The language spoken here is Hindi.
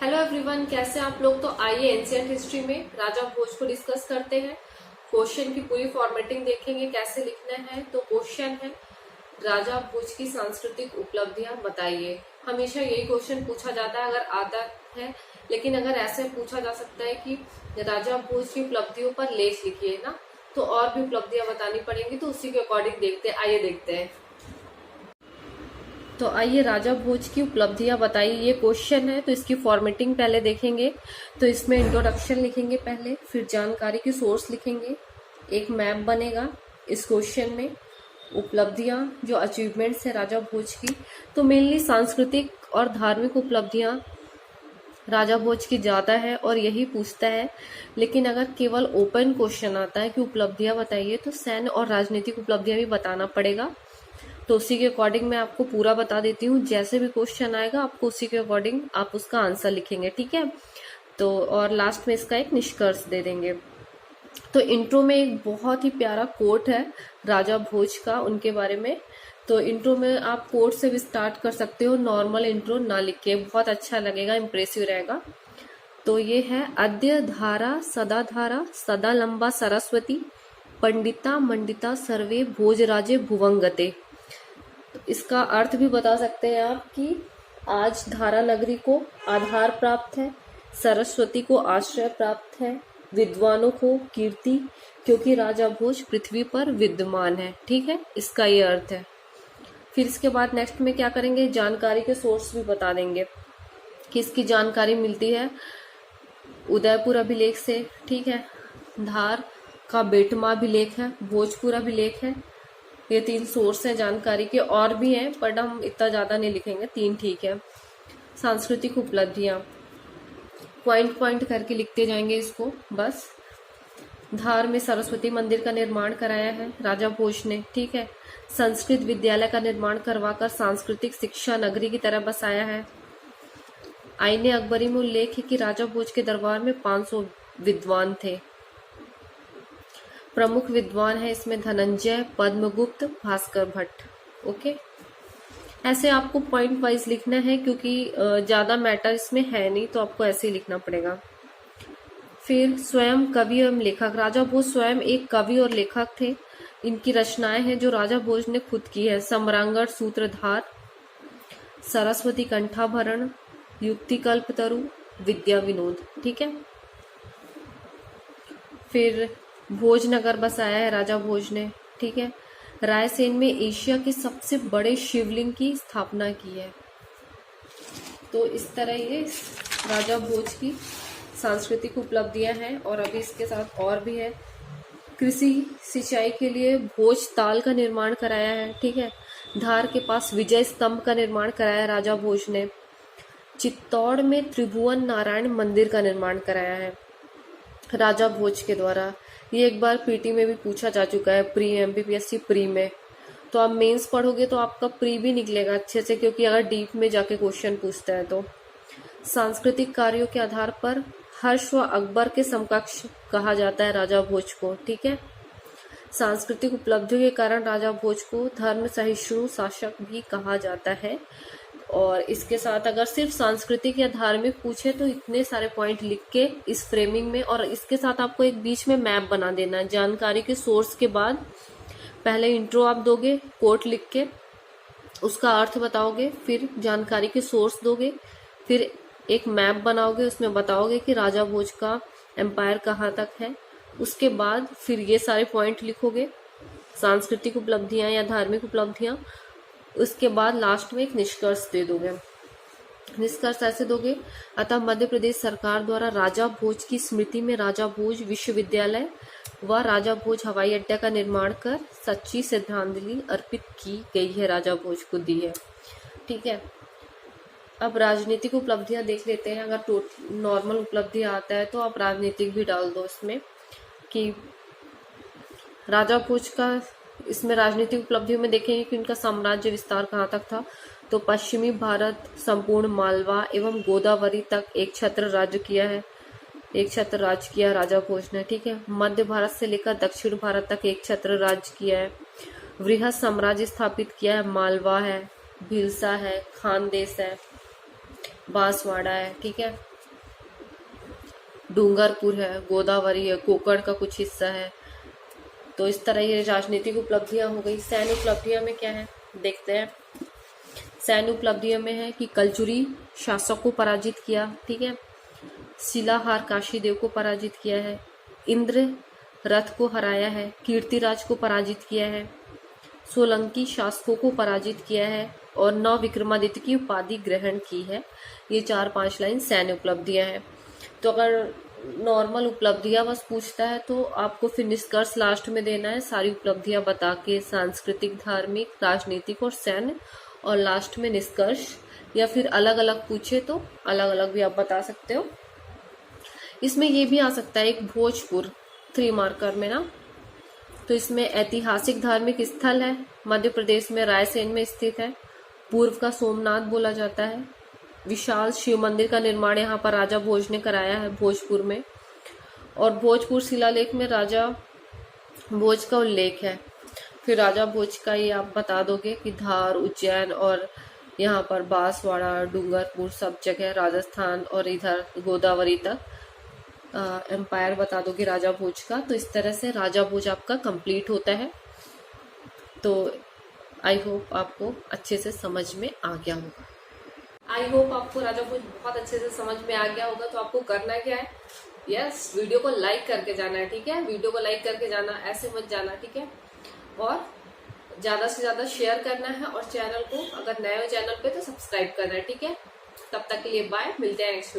हेलो एवरीवन, कैसे आप लोग। तो आइए एंशिएंट हिस्ट्री में राजा भोज को डिस्कस करते हैं। क्वेश्चन की पूरी फॉर्मेटिंग देखेंगे कैसे लिखना है। तो क्वेश्चन है, राजा भोज की सांस्कृतिक उपलब्धियां बताइए। हमेशा यही क्वेश्चन पूछा जाता है अगर आता है, लेकिन अगर ऐसे पूछा जा सकता है कि राजा भोज की उपलब्धियों पर लेख लिखिए ना, तो और भी उपलब्धियां बतानी पड़ेंगी। तो उसी के अकॉर्डिंग देखते हैं। आइए देखते हैं। तो आइए, राजा भोज की उपलब्धियां बताइए, ये क्वेश्चन है। तो इसकी फॉर्मेटिंग पहले देखेंगे। तो इसमें इंट्रोडक्शन लिखेंगे पहले, फिर जानकारी की सोर्स लिखेंगे, एक मैप बनेगा इस क्वेश्चन में। उपलब्धियां जो अचीवमेंट्स है राजा भोज की, तो मेनली सांस्कृतिक और धार्मिक उपलब्धियां राजा भोज की ज्यादा है और यही पूछता है। लेकिन अगर केवल ओपन क्वेश्चन आता है कि उपलब्धियां बताइए, तो सैन्य और राजनीतिक उपलब्धियां भी बताना पड़ेगा। तो उसी के अकॉर्डिंग मैं आपको पूरा बता देती हूँ। जैसे भी क्वेश्चन आएगा आपको उसी के अकॉर्डिंग आप उसका आंसर लिखेंगे, ठीक है। तो और लास्ट में इसका एक निष्कर्ष दे देंगे। तो इंट्रो में एक बहुत ही प्यारा कोट है राजा भोज का, उनके बारे में। तो इंट्रो में आप कोट से भी स्टार्ट कर सकते हो, नॉर्मल इंट्रो ना लिख के, बहुत अच्छा लगेगा, इम्प्रेसिव रहेगा। तो ये है, अद्य धारा सदा लंबा सरस्वती, पंडिता मंडिता सर्वे भोजराजे भुवंगते। तो इसका अर्थ भी बता सकते हैं आप कि आज धारा नगरी को आधार प्राप्त है, सरस्वती को आश्रय प्राप्त है, विद्वानों को कीर्ति, क्योंकि राजा भोज पृथ्वी पर विद्यमान है। ठीक है, इसका ये अर्थ है। फिर इसके बाद नेक्स्ट में क्या करेंगे, जानकारी के सोर्स भी बता देंगे कि इसकी जानकारी मिलती है उदयपुर अभिलेख से, ठीक है, धार का बेटमा अभिलेख है, भोजपुर अभिलेख है। ये 3 सोर्स हैं जानकारी के, और भी हैं पर हम इतना ज्यादा नहीं लिखेंगे, 3 ठीक है। सांस्कृतिक उपलब्धियां पॉइंट पॉइंट करके लिखते जाएंगे इसको बस। धार में सरस्वती मंदिर का निर्माण कराया है राजा भोज ने, ठीक है। संस्कृत विद्यालय का निर्माण करवाकर सांस्कृतिक शिक्षा नगरी की तरह बसाया है। आईने अकबरी में उल्लेख है कि राजा भोज के दरबार में 500 विद्वान थे। प्रमुख विद्वान है इसमें धनंजय, पद्मगुप्त, भास्कर भट्ट। ओके, ऐसे आपको पॉइंट वाइज लिखना है क्योंकि ज्यादा मैटर इसमें है नहीं, तो आपको ऐसे ही लिखना पड़ेगा। फिर स्वयं कवि एवं लेखक, राजा भोज स्वयं एक कवि और लेखक थे। इनकी रचनाएं हैं जो राजा भोज ने खुद की है, सम्रांगण सूत्रधार, सरस्वती कंठाभरण, युक्ति कल्पतरु, विद्या विनोद, ठीक है। फिर भोजनगर बसाया है राजा भोज ने, ठीक है। रायसेन में एशिया के सबसे बड़े शिवलिंग की स्थापना की है। तो इस तरह ये राजा भोज की सांस्कृतिक उपलब्धियां हैं। और अभी इसके साथ और भी है, कृषि सिंचाई के लिए भोज ताल का निर्माण कराया है, ठीक है। धार के पास विजय स्तंभ का निर्माण कराया है राजा भोज ने। चित्तौड़ में त्रिभुवन नारायण मंदिर का निर्माण कराया है राजा भोज के द्वारा। ये एक बार पीटी में भी पूछा जा चुका है, प्री एमपीपीएससी प्री में। तो आप मेंस पढ़ोगे तो आपका प्री भी निकलेगा अच्छे से, क्योंकि अगर डीप में जाके क्वेश्चन पूछता है तो। सांस्कृतिक कार्यों के आधार पर हर्ष व अकबर के समकक्ष कहा जाता है राजा भोज को, ठीक है। सांस्कृतिक उपलब्धियों के कारण राजा भोज को धर्म सहिष्णु शासक भी कहा जाता है। और इसके साथ अगर सिर्फ सांस्कृतिक या धार्मिक पूछे तो इतने सारे पॉइंट लिख के इस फ्रेमिंग में, और इसके साथ आपको एक बीच में मैप बना देना है। जानकारी के सोर्स के बाद पहले इंट्रो आप दोगे कोट लिख के, उसका अर्थ बताओगे, फिर जानकारी के सोर्स दोगे, फिर एक मैप बनाओगे, उसमें बताओगे कि राजा भोज का एम्पायर कहाँ तक है। उसके बाद फिर ये सारे पॉइंट लिखोगे, सांस्कृतिक उपलब्धियां या धार्मिक उपलब्धियां। उसके बाद लास्ट में एक निष्कर्ष दे दोगे। निष्कर्ष ऐसे दोगे, अतः मध्य प्रदेश सरकार द्वारा राजा भोज की स्मृति में राजा भोज विश्वविद्यालय व राजा भोज हवाई अड्डा का निर्माण कर सच्ची श्रद्धांजलि अर्पित की गई है, राजा भोज को दी है, ठीक है। अब राजनीतिक उपलब्धियां देख लेते हैं। अगर नॉर्मल उपलब्धि आता है तो आप राजनीतिक भी डाल दो इसमें, कि राजा भोज का इसमें राजनीतिक उपलब्धियों में देखेंगे कि उनका साम्राज्य विस्तार कहाँ तक था। तो पश्चिमी भारत, संपूर्ण मालवा एवं गोदावरी तक एक छत्र राज्य किया है, एक छत्र राज्य किया राजा भोज ने, ठीक है। मध्य भारत से लेकर दक्षिण भारत तक एक छत्र राज्य किया है। वृहद साम्राज्य स्थापित किया है, मालवा है, भीलसा है, खानदेश है, बांसवाड़ा है, ठीक है। डूंगरपुर है, गोदावरी है, कोकण का कुछ हिस्सा है। तो इस तरह ये राजनीतिक उपलब्धियां हो गई। सैन्य उपलब्धियां में क्या है देखते हैं। सैन्य उपलब्धियों में है कि कलचुरी शासक को पराजित किया, ठीक है। शिलाहार काशीदेव को पराजित किया है। इंद्र रथ को हराया है। कीर्तिराज को पराजित किया है। सोलंकी शासकों को पराजित किया है और नौ विक्रमादित्य की उपाधि ग्रहण की है। ये 4-5 लाइन सैन्य उपलब्धियां हैं। तो अगर नॉर्मल उपलब्धियां बस पूछता है तो आपको फिर निष्कर्ष लास्ट में देना है, सारी उपलब्धियां बता के, सांस्कृतिक, धार्मिक, राजनीतिक और सैन्य, और लास्ट में निष्कर्ष। या फिर अलग अलग पूछे तो अलग अलग भी आप बता सकते हो। इसमें ये भी आ सकता है एक भोजपुर 3 मार्कर में ना, तो इसमें ऐतिहासिक धार्मिक स्थल है, मध्य प्रदेश में रायसेन में स्थित है। पूर्व का सोमनाथ बोला जाता है। विशाल शिव मंदिर का निर्माण यहाँ पर राजा भोज ने कराया है भोजपुर में। और भोजपुर शिलालेख में राजा भोज का उल्लेख है। फिर राजा भोज का ये आप बता दोगे कि धार, उज्जैन और यहाँ पर बांसवाड़ा, डूंगरपुर सब जगह, राजस्थान और इधर गोदावरी तक एम्पायर बता दोगे राजा भोज का। तो इस तरह से राजा भोज आपका कंप्लीट होता है। तो आई होप आपको अच्छे से समझ में आ गया होगा। आई होप आपको राजा भोज बहुत अच्छे से समझ में आ गया होगा। तो आपको करना क्या है, यस, वीडियो को लाइक करके जाना है, ठीक है। वीडियो को लाइक करके जाना, ऐसे मत जाना, ठीक है। और ज्यादा से ज्यादा शेयर करना है और चैनल को, अगर नए हो चैनल पे तो सब्सक्राइब करना है, ठीक है। तब तक के लिए बाय, मिलते हैं नेक्स्ट वीडियो।